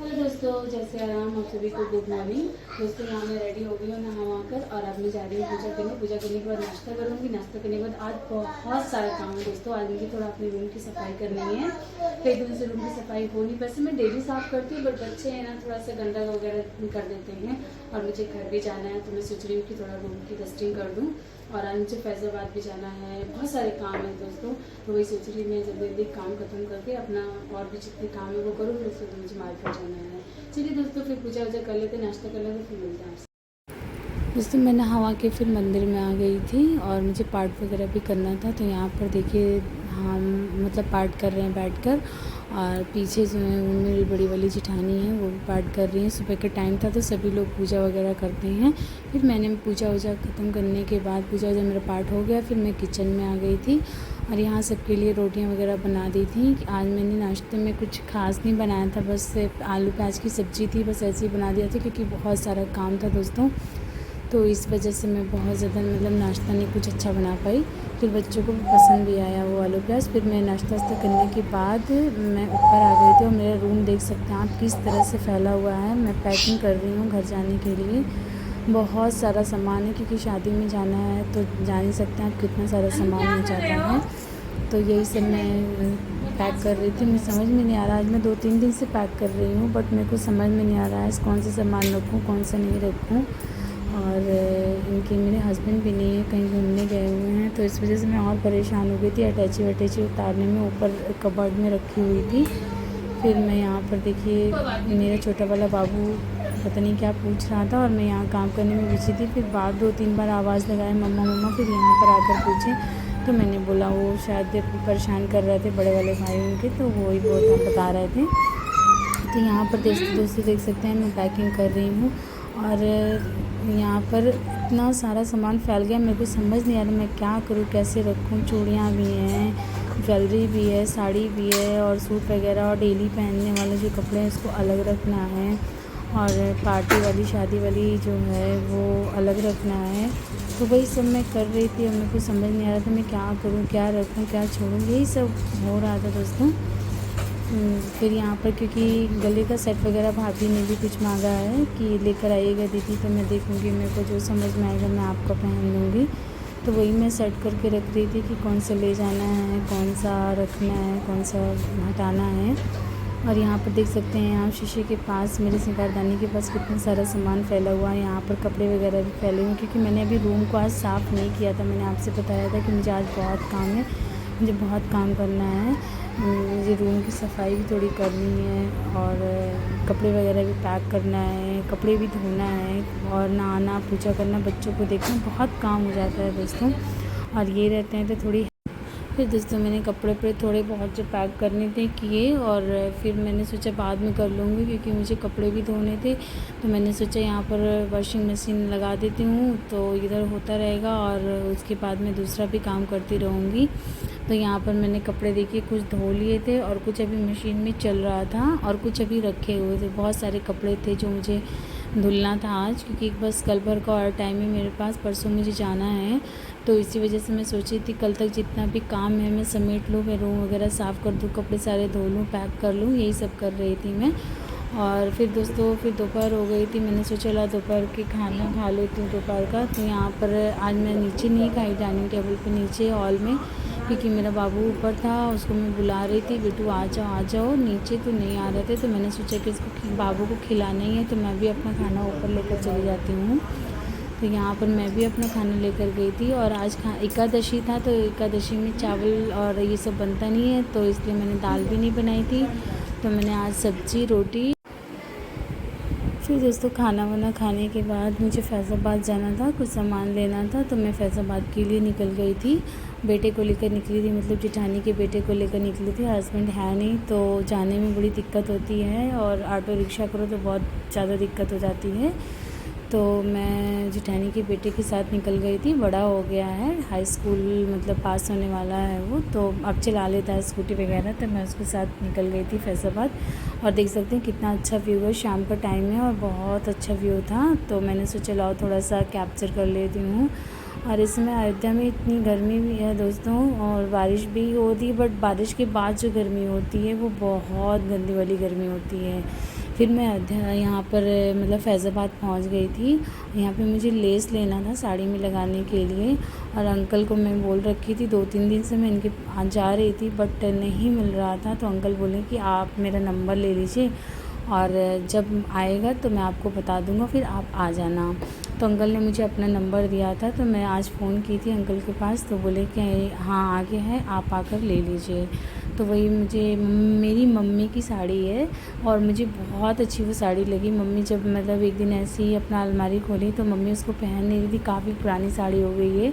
Hello दोस्तों, जैसे आराम आप सभी को गुड मॉर्निंग। दोस्तों यहाँ मैं रेडी हो गई हूँ नहा कर और अब मैं जा रही हूँ पूजा करने। पूजा करने के बाद नाश्ता करूँगी। नाश्ता करने के बाद आज बहुत सारा काम है दोस्तों। आज मुझे थोड़ा अपने रूम की सफाई करनी है। कई दिनों से रूम की सफाई हो नहीं, वैसे मैं डेली साफ़ करती हूँ, बट बच्चे हैं ना, थोड़ा सा गंदा वगैरह कर देते हैं। और मुझे घर भी जाना है, तो मैं सोच रही हूँ कि थोड़ा रूम की डस्टिंग कर दूँ। और आज मुझे फैज़ाबाद भी जाना है, बहुत सारे काम हैं दोस्तों। तो वही सोच रही मैं जल्दी जल्दी काम खत्म करके अपना और भी जितने काम है वो करूँ, फिर उसके मुझे मार्केट जाना है। चलिए दोस्तों, फिर पूजा वूजा कर लेते, नाश्ता कर लेते, फिर मिलते हैं आपसे। दोस्तों मैं नहा के फिर मंदिर में आ गई थी और मुझे पाठ वगैरह भी करना था। तो यहाँ पर देखिए हम मतलब पाठ कर रहे हैं बैठकर, और पीछे जो है मेरी बड़ी वाली जिठानी है वो भी पाठ कर रही हैं। सुबह का टाइम था तो सभी लोग पूजा वगैरह करते हैं। फिर मैंने पूजा वूजा ख़त्म करने के बाद, पूजा वूजा मेरा पाठ हो गया, फिर मैं किचन में आ गई थी और यहाँ सबके लिए रोटियां वगैरह बना दी थी। आज मैंने नाश्ते में कुछ खास नहीं बनाया था, बस आलू प्याज की सब्ज़ी थी, बस ऐसे ही बना दिया था क्योंकि बहुत सारा काम था दोस्तों। तो इस वजह से मैं बहुत ज़्यादा मतलब नाश्ता नहीं कुछ अच्छा बना पाई। फिर बच्चों को भी पसंद भी आया वो आलू प्याज। फिर मैं नाश्ता वास्ता करने के बाद मैं ऊपर आ गई थी और मेरा रूम देख सकते हैं आप किस तरह से फैला हुआ है। मैं पैकिंग कर रही हूँ घर जाने के लिए। बहुत सारा सामान है क्योंकि शादी में जाना है, तो जान ही सकते हैं आप कितना सारा सामान हो जाता है। तो यही सब मैं पैक कर रही थी। मुझे समझ में नहीं आ रहा, आज मैं 2-3 दिन से पैक कर रही हूँ, बट मेरे को समझ में नहीं आ रहा है कौन सा सामान रखूँ कौन सा नहीं रखूँ। और इनके मेरे हस्बैंड भी नहीं है, कहीं घूमने गए हुए हैं, तो इस वजह से मैं और परेशान हो गई थी। अटैची वटैची उतारने में ऊपर कबर्ड में रखी हुई थी। फिर मैं यहाँ पर देखिए मेरा छोटा वाला बाबू पता नहीं क्या पूछ रहा था और मैं यहाँ काम करने में बिजी थी। फिर बाद 2-3 बार आवाज़ लगाया मम्मा मम्मा, फिर यहाँ पर आकर पूछे तो मैंने बोला वो शायद परेशान कर रहे थे बड़े वाले भाई उनके, तो वो ही बता रहे थे। तो यहाँ पर दोस्तों देख सकते हैं मैं पैकिंग कर रही हूँ और यहाँ पर इतना सारा सामान फैल गया, मेरे को समझ नहीं आ रहा मैं क्या करूँ, कैसे रखूँ। चूड़ियाँ भी हैं, ज्वेलरी भी है, साड़ी भी है और सूट वगैरह, और डेली पहनने वाले जो कपड़े हैं उसको अलग रखना है, और पार्टी वाली शादी वाली जो है वो अलग रखना है। तो वही सब मैं कर रही थी और मेरे को समझ नहीं आ रहा था मैं क्या करूँ, क्या रखूँ, क्या छोड़ूँ, यही सब हो रहा था दोस्तों। फिर यहाँ पर क्योंकि गले का सेट वगैरह भाभी ने भी कुछ मांगा है कि लेकर आइएगा दीदी, तो मैं देखूँगी, मेरे को जो समझ में आएगा मैं आपको पहन लूँगी। तो वही मैं सेट करके रख रही थी कि कौन सा ले जाना है, कौन सा रखना है, कौन सा हटाना है। और यहाँ पर देख सकते हैं आप शीशे के पास मेरे सिंगारदानी के पास कितना सारा सामान फैला हुआ है। यहाँ पर कपड़े वगैरह भी फैले हुए हैं क्योंकि मैंने अभी रूम को आज साफ़ नहीं किया था। मैंने आपसे बताया था कि मुझे आज बहुत काम है, मुझे बहुत काम करना है। मुझे रूम की सफाई भी थोड़ी करनी है और कपड़े वगैरह भी पैक करना है, कपड़े भी धोना है और नहाना, पूजा करना, बच्चों को देखना, बहुत काम हो जाता है दोस्तों। और ये रहते हैं तो थोड़ी। फिर दोस्तों मैंने कपड़े थोड़े बहुत जो पैक करने थे किए, और फिर मैंने सोचा बाद में कर लूँगी क्योंकि मुझे कपड़े भी धोने थे। तो मैंने सोचा यहाँ पर वॉशिंग मशीन लगा देती हूँ तो इधर होता रहेगा और उसके बाद मैं दूसरा भी काम करती रहूँगी। तो यहाँ पर मैंने कपड़े देखिए कुछ धो लिए थे और कुछ अभी मशीन में चल रहा था और कुछ अभी रखे हुए थे। बहुत सारे कपड़े थे जो मुझे धुलना था आज, क्योंकि बस कल भर का और टाइम है मेरे पास, परसों मुझे जाना है। तो इसी वजह से मैं सोची थी कल तक जितना भी काम है मैं समेट लूँ, मैं रूम वगैरह साफ़ कर दूँ, कपड़े सारे धो लूँ, पैक कर लूँ, यही सब कर रही थी मैं। और फिर दोस्तों फिर दोपहर हो गई थी, मैंने सोचा ला दोपहर के खाना खा लेती हूँ दोपहर का। तो यहाँ पर आज मैं नीचे नहीं खाई डाइनिंग टेबल पे, नीचे हॉल में, क्योंकि मेरा बाबू ऊपर था, उसको मैं बुला रही थी बेटू आ जाओ। नीचे तो नहीं आ रहे थे तो मैंने सोचा कि इसको बाबू को खिलाना ही है, तो मैं भी अपना खाना ऊपर लेकर चली जाती हूँ। तो यहाँ पर मैं भी अपना खाना लेकर गई थी और आज एकादशी था, तो एकादशी में चावल और ये सब बनता नहीं है, तो इसलिए मैंने दाल भी नहीं बनाई थी। तो मैंने आज सब्ज़ी रोटी। फिर दोस्तों खाना वाना खाने के बाद मुझे फैज़ाबाद जाना था, कुछ सामान लेना था, तो मैं फैज़ाबाद के लिए निकल गई थी। बेटे को लेकर निकली थी, मतलब जेठानी के बेटे को लेकर निकली थी। हस्बैंड है नहीं तो जाने में बड़ी दिक्कत होती है, और ऑटो रिक्शा करो तो बहुत ज़्यादा दिक्कत हो जाती है। तो मैं जेठानी के बेटे के साथ निकल गई थी, बड़ा हो गया है, हाई स्कूल मतलब पास होने वाला है वो, तो अब चला लेता है स्कूटी वगैरह। तो मैं उसके साथ निकल गई थी फैज़ाबाद। और देख सकते हैं कितना अच्छा व्यू है, शाम का टाइम है और बहुत अच्छा व्यू था, तो मैंने सोचा लाओ थोड़ा सा कैप्चर कर लेती हूँ। और इसमें अयोध्या में इतनी गर्मी भी है दोस्तों, और बारिश भी होती है, बट बारिश के बाद जो गर्मी होती है वो बहुत गंदी वाली गर्मी होती है। फिर मैं यहाँ पर मतलब फैज़ाबाद पहुँच गई थी। यहाँ पे मुझे लेस लेना था साड़ी में लगाने के लिए, और अंकल को मैं बोल रखी थी 2-3 दिन से मैं इनके जा रही थी, बट नहीं मिल रहा था। तो अंकल बोले कि आप मेरा नंबर ले लीजिए और जब आएगा तो मैं आपको बता दूंगा, फिर आप आ जाना। तो अंकल ने मुझे अपना नंबर दिया था, तो मैं आज फ़ोन की थी अंकल के पास, तो बोले कि हाँ आ गया है, आप आकर ले लीजिए। तो वही मुझे मेरी मम्मी की साड़ी है और मुझे बहुत अच्छी वो साड़ी लगी। मम्मी जब मतलब एक दिन ऐसे ही अपना अलमारी खोली तो मम्मी उसको पहन नहीं रही थी, काफ़ी पुरानी साड़ी हो गई है।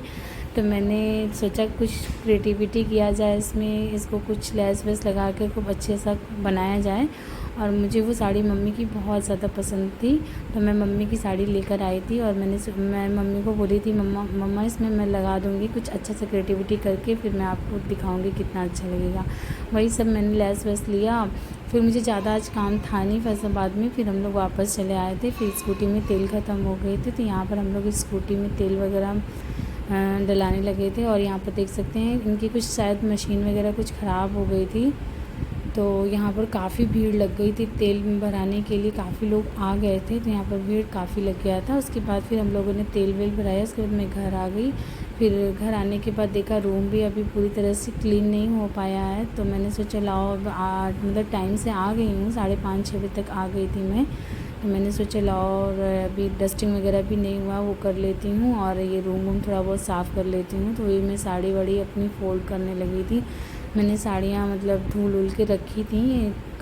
तो मैंने सोचा कुछ क्रिएटिविटी किया जाए इसमें, इसको कुछ लेस वेस लगा के खूब अच्छे सा बनाया जाए। और मुझे वो साड़ी मम्मी की बहुत ज़्यादा पसंद थी, तो मैं मम्मी की साड़ी लेकर आई थी और मैं मम्मी को बोली थी मम्मा इसमें मैं लगा दूँगी कुछ अच्छा सा क्रिएटिविटी करके, फिर मैं आपको दिखाऊँगी कितना अच्छा लगेगा। वही सब मैंने लेस वेस लिया। फिर मुझे ज़्यादा आज काम था नहीं फैज़ाबाद में, फिर हम लोग वापस चले आए थे। फिर स्कूटी में तेल ख़त्म हो गए थे, तो यहाँ पर हम लोग स्कूटी में तेल वगैरह डलाने लगे थे। और यहाँ पर देख सकते हैं इनकी कुछ शायद मशीन वगैरह कुछ ख़राब हो गई थी, तो यहाँ पर काफ़ी भीड़ लग गई थी तेल भराने के लिए, काफ़ी लोग आ गए थे, तो यहाँ पर भीड़ काफ़ी लग गया था। उसके बाद फिर हम लोगों ने तेल वेल भराया, उसके बाद मैं घर आ गई। फिर घर आने के बाद देखा रूम भी अभी पूरी तरह से क्लीन नहीं हो पाया है, तो मैंने सोचा लाओ मतलब टाइम से आ गई हूँ, 5:30-6 बजे तक आ गई थी मैं। तो मैंने सोचा लाओ और अभी डस्टिंग वगैरह भी नहीं हुआ, वो कर लेती हूँ और ये रूम थोड़ा बहुत साफ़ कर लेती हूँ। तो वही मैं साड़ी वाड़ी अपनी फ़ोल्ड करने लगी थी। मैंने साड़ियाँ मतलब धुल के रखी थी,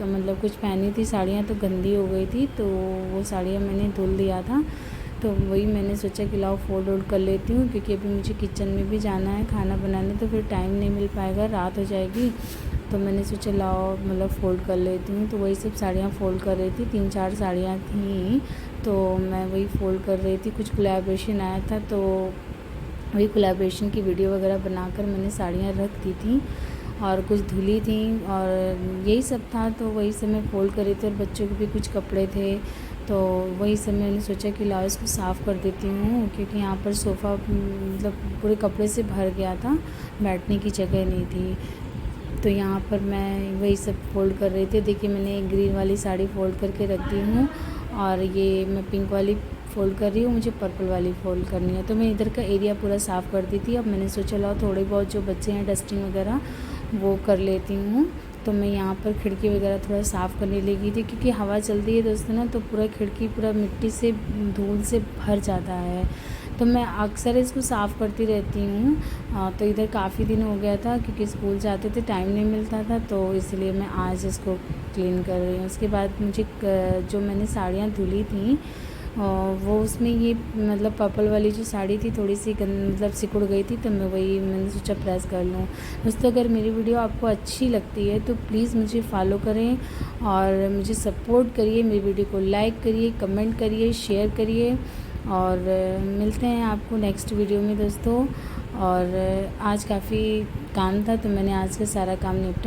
मतलब कुछ पहनी थी साड़ियाँ तो गंदी हो गई थी, तो वो साड़ियाँ मैंने धुल दिया था। तो वही मैंने सोचा कि लाओ फोल्ड कर लेती हूँ, क्योंकि अभी मुझे किचन में भी जाना है खाना बनाने, तो फिर टाइम नहीं मिल पाएगा, रात हो जाएगी। तो मैंने सोचा लाओ मतलब फ़ोल्ड कर लेती हूँ। तो वही सब साड़ियाँ फ़ोल्ड कर रही थी, 3-4 साड़ियाँ थी, तो मैं वही फ़ोल्ड कर रही थी। कुछ कोलैबोरेशन आया था, तो वही कोलैबोरेशन की वीडियो वगैरह बनाकर मैंने साड़ियाँ रख दी थी और कुछ धुली थी और यही सब था। तो वही सब मैं फ़ोल्ड कर रही थी और बच्चों के भी कुछ कपड़े थे, तो वही सब मैंने सोचा कि लाओ इसको साफ़ कर देती हूँ, क्योंकि यहाँ पर सोफ़ा मतलब पूरे कपड़े से भर गया था, बैठने की जगह नहीं थी। तो यहाँ पर मैं वही सब फ़ोल्ड कर रही थी। देखिए मैंने ग्रीन वाली साड़ी फ़ोल्ड करके रख दी हूँ और ये मैं पिंक वाली फ़ोल्ड कर रही हूँ, मुझे पर्पल वाली फ़ोल्ड करनी है। तो मैं इधर का एरिया पूरा साफ़ कर दी थी। अब मैंने सोचा लाओ थोड़े बहुत जो बच्चे हैं डस्टिंग वगैरह वो कर लेती हूँ। तो मैं यहाँ पर खिड़की वगैरह थोड़ा साफ़ करने लगी थी, क्योंकि हवा चलती है दोस्तों ना, तो पूरा खिड़की पूरा मिट्टी से धूल से भर जाता है। तो मैं अक्सर इसको साफ़ करती रहती हूँ। तो इधर काफ़ी दिन हो गया था, क्योंकि स्कूल जाते थे टाइम नहीं मिलता था, तो इसलिए मैं आज इसको क्लीन कर रही हूँ। उसके बाद मुझे जो मैंने साड़ियाँ धुली थी वो उसमें ये मतलब पर्पल वाली जो साड़ी थी थोड़ी सी मतलब सिकुड़ गई थी, तो मैंने सोचा प्रेस कर लूँ। दोस्तों अगर मेरी वीडियो आपको अच्छी लगती है तो प्लीज़ मुझे फॉलो करें और मुझे सपोर्ट करिए, मेरी वीडियो को लाइक करिए, कमेंट करिए, शेयर करिए, और मिलते हैं आपको नेक्स्ट वीडियो में दोस्तों। और आज काफ़ी काम था, तो मैंने आज का सारा काम निपटा।